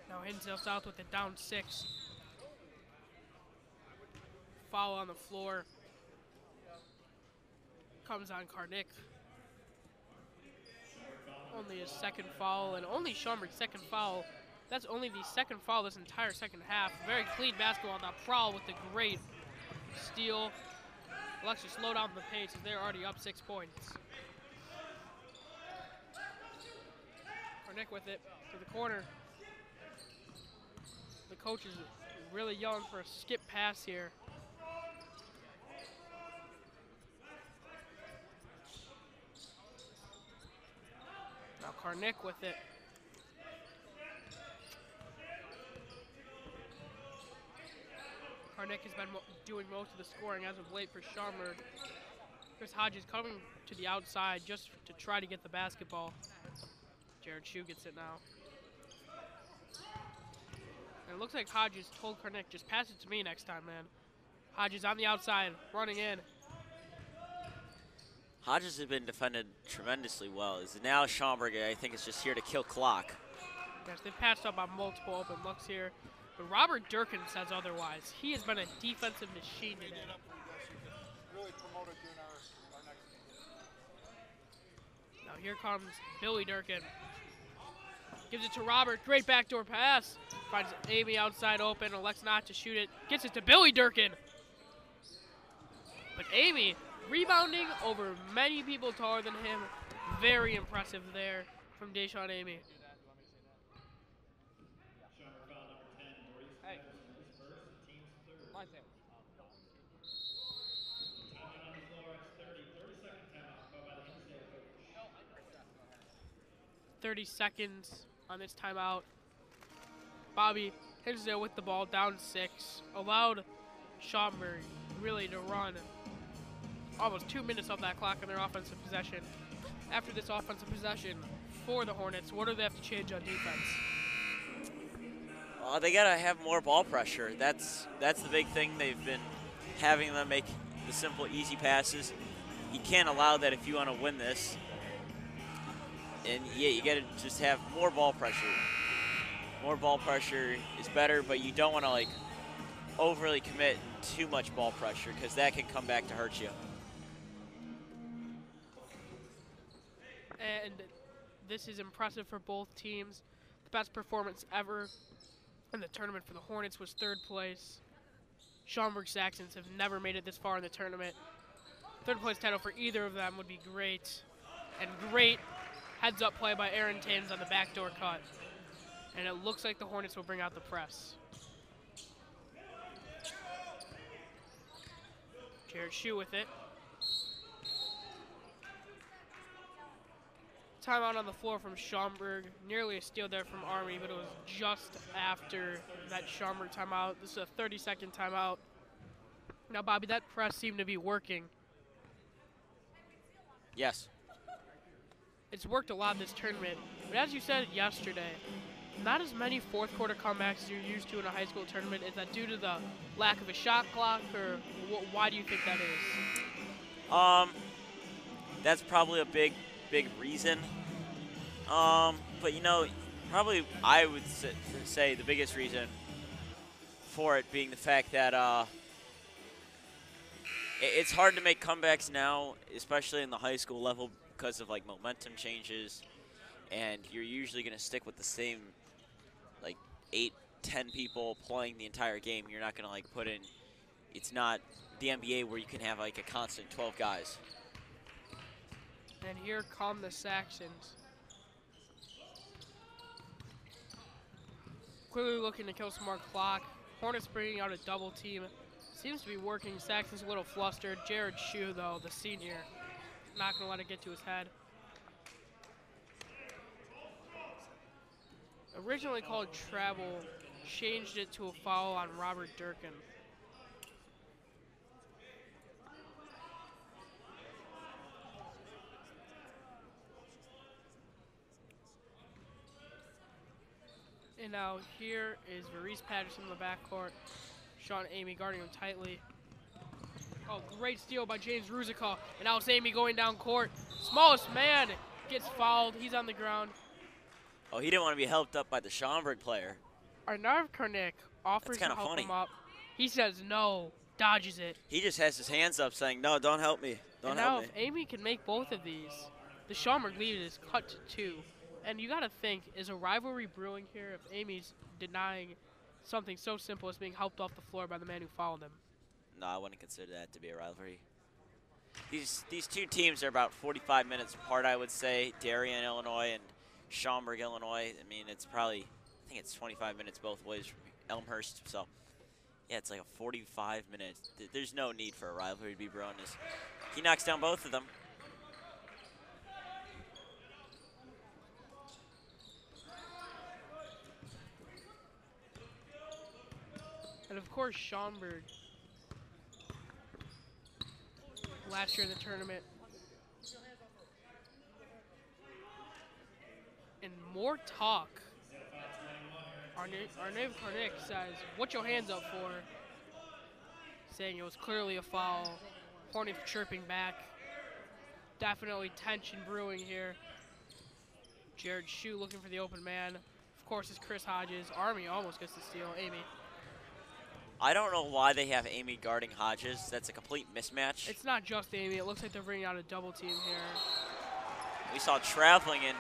Now Hinsdale South with it down 6. Foul on the floor. Comes on Karnick. Only his second foul, and only Schaumburg's second foul. That's only the second foul this entire second half. Very clean basketball. Now Prowl with the great steal. Let's slow down the pace as they're already up 6 points. Karnick with it to the corner. The coach is really yelling for a skip pass here. Now Karnick with it. Karnick has been doing most of the scoring as of late for Schaumburg. Chris Hodges coming to the outside just to try to get the basketball. Jared Shue gets it now. And it looks like Hodges told Karnick, just pass it to me next time, man. Hodges on the outside, running in. Hodges has been defended tremendously well. Now Schaumburg, I think, is just here to kill clock. Yes, they've passed up on multiple open looks here. But Robert Durkin says otherwise. He has been a defensive machine today. Now here comes Billy Durkin. Gives it to Robert. Great backdoor pass. Finds Amy outside open. Elects not to shoot it. Gets it to Billy Durkin. But Amy rebounding over many people taller than him. Very impressive there from Deshaun Amy. Hey. My thing. 30 seconds on this timeout. Bobby Hinsdale with the ball, down 6. Allowed Schaumburg really to run almost 2 minutes off that clock in their offensive possession. After this offensive possession for the Hornets, what do they have to change on defense? They got to have more ball pressure. That's the big thing. They've been having them make the simple, easy passes. You can't allow that if you want to win this. And yeah, you got to just have more ball pressure. More ball pressure is better, but you don't want to like overly commit too much ball pressure because that can come back to hurt you. And this is impressive for both teams. The best performance ever in the tournament for the Hornets was 3rd place. Schaumburg Saxons have never made it this far in the tournament. 3rd place title for either of them would be great. And great heads-up play by Aaron Thames on the backdoor cut. And it looks like the Hornets will bring out the press. Jared Shue with it. Timeout on the floor from Schaumburg. Nearly a steal there from Army, but it was just after that Schaumburg timeout. This is a 30-second timeout. Now, Bobby, that press seemed to be working. Yes. It's worked a lot this tournament. But as you said yesterday, not as many fourth quarter comebacks as you're used to in a high school tournament. Is that due to the lack of a shot clock, or why do you think that is? That's probably a big reason. But you know, probably I would say the biggest reason for it being the fact that it's hard to make comebacks now, especially in the high school level, because of like momentum changes, and you're usually going to stick with the same like 8-10 people playing the entire game. You're not going to like put in. It's not the NBA where you can have like a constant 12 guys. And here come the Saxons. Clearly looking to kill some more clock. Hornets bringing out a double team. Seems to be working. Saxon's a little flustered. Jared Shue, though, the senior, not going to let it get to his head. Originally called travel, changed it to a foul on Robert Durkin. And now here is Varese Patterson in the backcourt. Sean Amy guarding him tightly. Oh, great steal by James Ruzica. And now it's Amy going down court. Smallest man gets fouled. He's on the ground. Oh, he didn't want to be helped up by the Schaumburg player. Arnav Karnik offers to help him up. He says no, dodges it. He just has his hands up saying, no, don't help me. Don't and help now me. if Amy can make both of these, the Schaumburg lead is cut to 2. And you got to think, is a rivalry brewing here if Amy's denying something so simple as being helped off the floor by the man who fouled him? No, I wouldn't consider that to be a rivalry. These two teams are about 45 minutes apart, I would say. Darien, Illinois, and Schaumburg, Illinois. I mean, it's probably, I think it's 25 minutes both ways from Elmhurst. So, yeah, it's like a 45 minutes. There's no need for a rivalry to be brewing. He knocks down both of them. And of course, Schaumburg, last year in the tournament. And more talk. Arnav Karnik says, what your hands up for? Saying it was clearly a foul. Hornets chirping back. Definitely tension brewing here. Jared Shue looking for the open man. Of course, it's Chris Hodges. Army almost gets the steal. Amy. I don't know why they have Amy guarding Hodges. That's a complete mismatch. It's not just Amy. It looks like they're bringing out a double team here. We saw traveling in.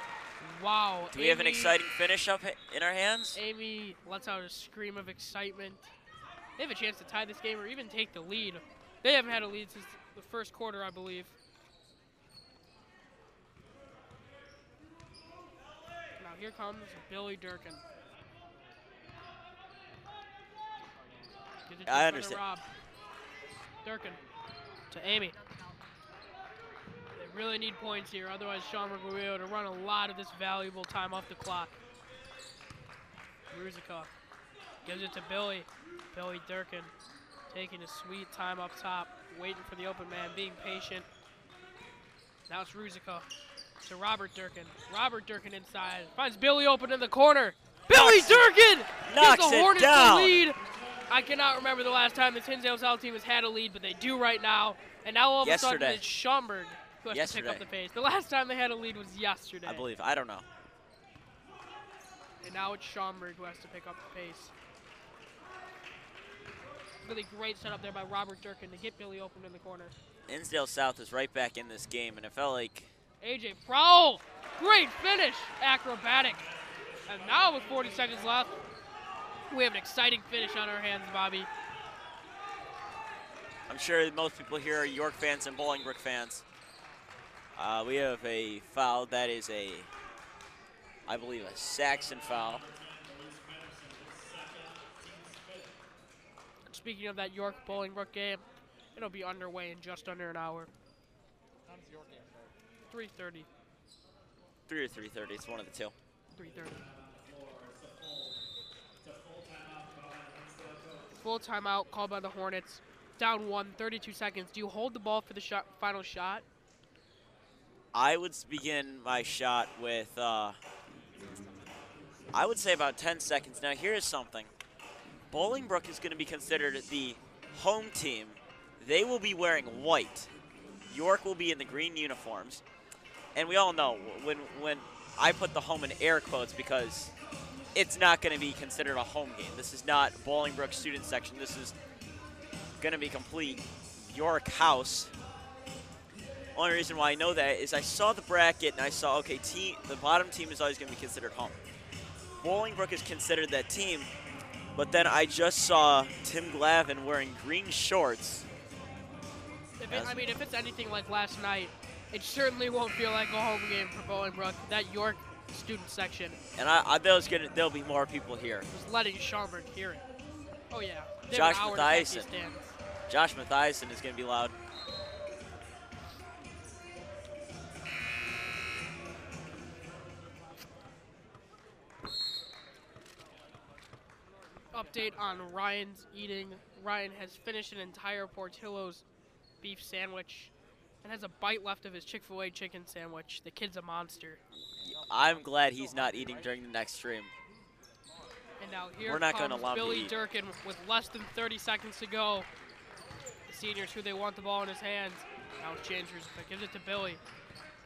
Wow. Do we have an exciting finish up in our hands? Amy lets out a scream of excitement. They have a chance to tie this game or even take the lead. They haven't had a lead since the first quarter, I believe. Now here comes Billy Durkin. I understand. Rob. Durkin to Amy. They really need points here, otherwise Schaumburg will be able to run a lot of this valuable time off the clock. Ruzica gives it to Billy. Billy Durkin taking a sweet time up top, waiting for the open man, being patient. Now it's Ruzica to Robert Durkin. Robert Durkin inside, finds Billy open in the corner. Billy Durkin gives the Hornets the lead. I cannot remember the last time this Hinsdale South team has had a lead, but they do right now. And now all of a sudden it's Schaumburg who has to pick up the pace. The last time they had a lead was yesterday. I believe. I don't know. And now it's Schaumburg who has to pick up the pace. Really great setup there by Robert Durkin to get Billy open in the corner. Hinsdale South is right back in this game, and it felt like... AJ Prowl, great finish, acrobatic. And now with 40 seconds left, we have an exciting finish on our hands, Bobby. I'm sure most people here are York fans and Bolingbrook fans. We have a foul that is I believe, a Saxon foul. Speaking of that York Bolingbrook game, It'll be underway in just under an hour. How does your game start? 3:30. 3 or 3:30. It's one of the two. 3:30. Full timeout called by the Hornets. Down 1, 32 seconds. Do you hold the ball for the final shot? I would begin my shot with, I would say about 10 seconds. Now, here's something. Bolingbrook is going to be considered the home team. They will be wearing white. York will be in the green uniforms. And we all know when I put the home in air quotes because it's not going to be considered a home game. This is not Bolingbrook student section. This is going to be complete York house. Only reason why I know that is I saw the bracket and I saw, okay, the bottom team is always going to be considered home. Bolingbrook is considered that team, but then I just saw Tim Glavin wearing green shorts. If it's anything like last night, it certainly won't feel like a home game for Bolingbrook. That York student section. And there'll be more people here. Was letting Schaumburg hear it. Oh yeah. Josh Mathiasen. Josh Mathiasen is going to be loud. Update on Ryan's eating. Ryan has finished an entire Portillo's beef sandwich and has a bite left of his Chick-fil-A chicken sandwich. The kid's a monster. I'm glad he's not eating during the next stream. And now here We're not comes gonna allow him to Billy eat. Durkin with less than 30 seconds to go. The seniors who they want the ball in his hands. Now it's Changers, but gives it to Billy.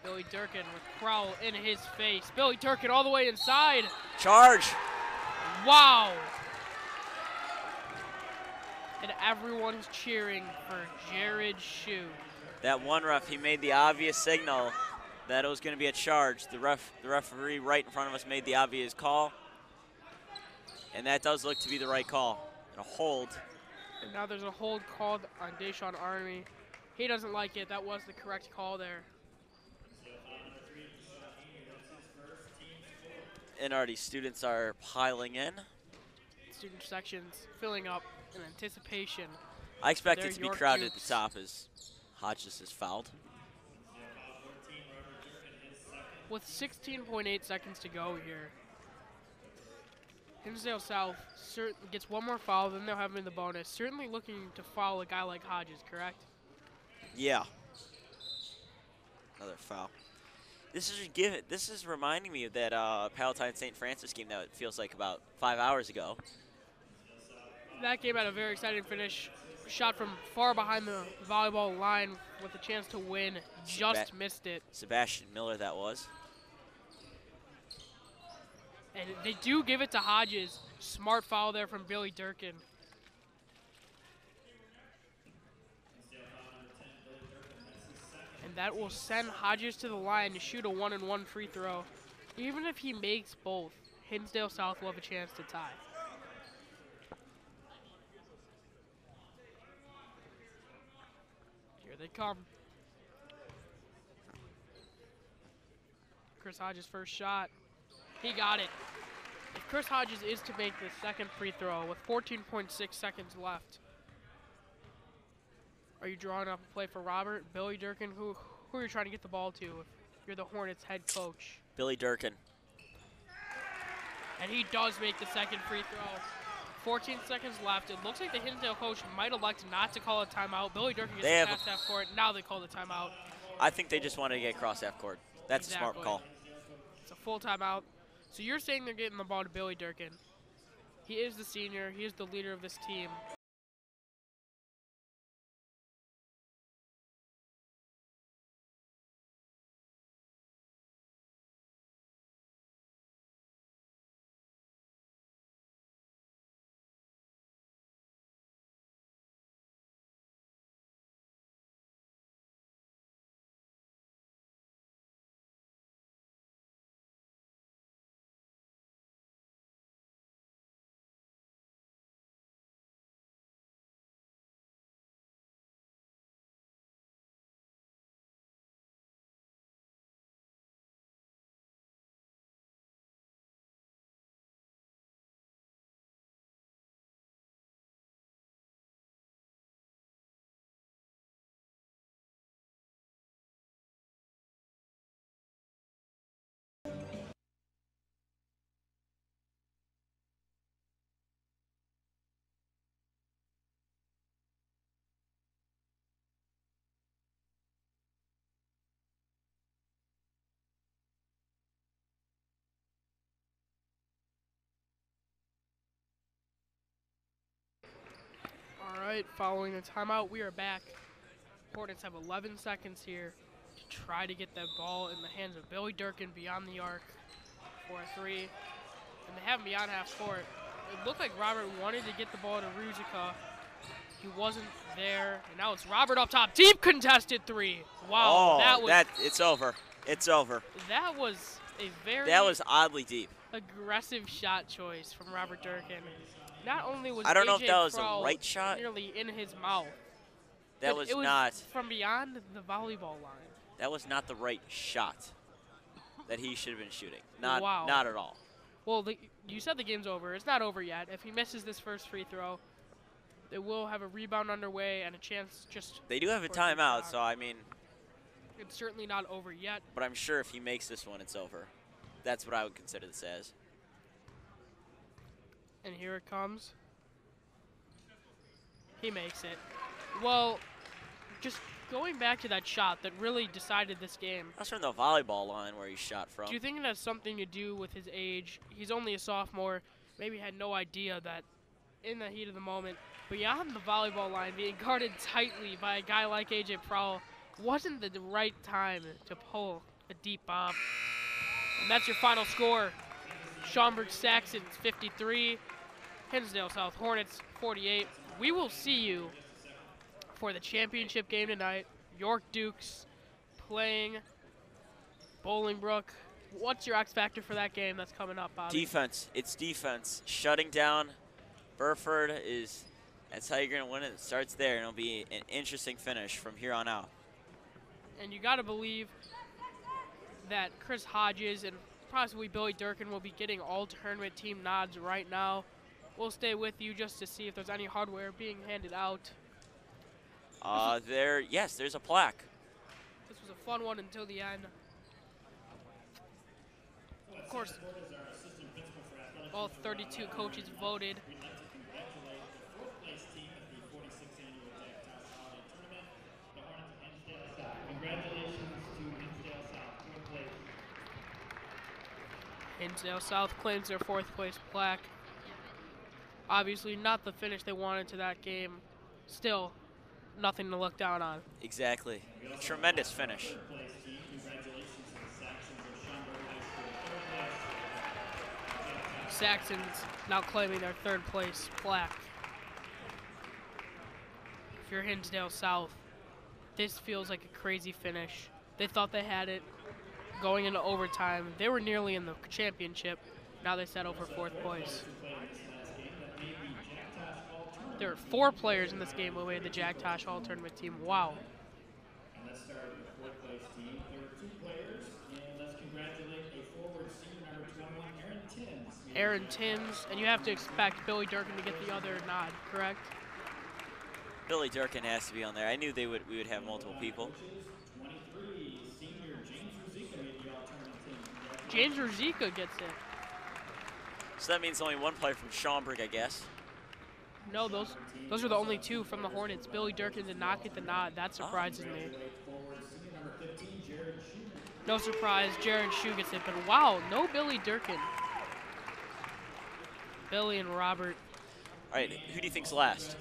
Billy Durkin with Crowell in his face. Billy Durkin all the way inside. Charge! Wow! And everyone's cheering for Jared Shue. That one ref, he made the obvious signal that it was going to be a charge. The referee right in front of us made the obvious call. And that does look to be the right call. And a hold. And now there's a hold called on Deshaun Army. He doesn't like it. That was the correct call there. And already students are piling in. Student sections filling up in anticipation. I expect They're it to be York crowded at Dukes. the top as Hodges is fouled. With 16.8 seconds to go here, Hinsdale South gets one more foul, then they'll have him in the bonus. Certainly looking to foul a guy like Hodges, correct? Yeah. Another foul. This is reminding me of that Palatine St. Francis game that it feels like about 5 hours ago. That game had a very exciting finish. Shot from far behind the volleyball line with a chance to win. Just missed it. Sebastian Miller, that was. And they do give it to Hodges. Smart foul there from Billy Durkin. And that will send Hodges to the line to shoot a 1-and-1 free throw. Even if he makes both, Hinsdale South will have a chance to tie. Here they come. Chris Hodges' first shot. He got it. If Chris Hodges is to make the second free throw with 14.6 seconds left, are you drawing up a play for Robert? Billy Durkin? Who are you trying to get the ball to if you're the Hornets head coach? Billy Durkin. And he does make the second free throw. 14 seconds left. It looks like the Hinsdale coach might elect not to call a timeout. Billy Durkin gets past half court. Now they call the timeout. I think they just wanted to get across half court. That's a smart call. It's a full timeout. So you're saying they're getting the ball to Billy Durkin. He is the senior. He is the leader of this team. All right, following the timeout, we are back. Hornets have 11 seconds here to try to get that ball in the hands of Billy Durkin beyond the arc for a 3. And they have him beyond half court. It looked like Robert wanted to get the ball to Ruzicka. He wasn't there, and now it's Robert up top. Deep contested 3. Wow, it's over. It's over. That was a very That was oddly deep. aggressive shot choice from Robert Durkin. Not only was I don't know if AJ that was Crowell a right shot. nearly in his mouth, That but was it was not. from beyond the volleyball line. That was not the right shot that he should have been shooting. Wow. Not at all. Well, you said the game's over. It's not over yet. If he misses this first free throw, they will have a rebound underway and a chance just. They do have a for timeout, shot. so I mean. It's certainly not over yet. But I'm sure if he makes this one, it's over. That's what I would consider this as. And here it comes. He makes it. Well, just going back to that shot that really decided this game. That's from the volleyball line where he shot from. Do you think it has something to do with his age? He's only a sophomore. Maybe had no idea that in the heat of the moment, beyond the volleyball line, being guarded tightly by a guy like AJ Crowell wasn't the right time to pull a deep bomb. And that's your final score. Schaumburg Saxons 53, Hinsdale South Hornets 48. We will see you for the championship game tonight. York Dukes playing Bolingbrook. What's your X factor for that game that's coming up, Bobby? Defense. It's defense. Shutting down Burford that's how you're going to win it. It starts there, and it'll be an interesting finish from here on out. And you got to believe that Chris Hodges and possibly Billy Durkin will be getting all tournament team nods right now. We'll stay with you just to see if there's any hardware being handed out. Yes, there's a plaque. This was a fun one until the end. Of course, all 32 coaches voted. Hinsdale South claims their 4th place plaque. Obviously not the finish they wanted to that game. Still, nothing to look down on. Exactly. Tremendous finish. Saxons now claiming their 3rd place plaque. If you're Hinsdale South, this feels like a crazy finish. They thought they had it going into overtime. They were nearly in the championship. Now they settle for 4th place. There are 4 players in this game who made the Jack Tosh All Tournament team. Wow. And let's start with the 4th place team. There are 2 players, and let's congratulate a forward senior number 21, Aaron Timms. Aaron Timms, and you have to expect Billy Durkin to get the other nod, correct? Billy Durkin has to be on there. I knew we would have multiple people. 23, senior James Ruzicka made the all-tournament team. James Ruzicka gets it. So that means only one player from Schaumburg, I guess. No, those are the only 2 from the Hornets. Billy Durkin did not get the nod. That surprises me. No surprise, Jared Shue gets it. But wow, no Billy Durkin. Billy and Robert. All right, who do you think's last?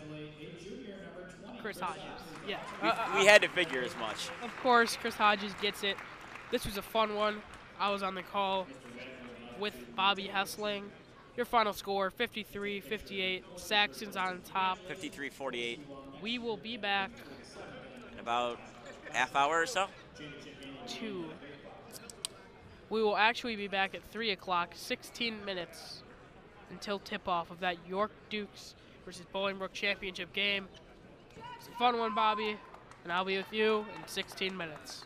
Chris Hodges. Yeah. We had to figure as much. Of course, Chris Hodges gets it. This was a fun one. I was on the call with Bobby Hessling. Your final score, 53-58. Saxons on top. 53-48. We will be back. In about half hour or so? 2. We will actually be back at 3 o'clock, 16 minutes until tip-off of that York Dukes versus Bolingbrook championship game. It's a fun one, Bobby, and I'll be with you in 16 minutes.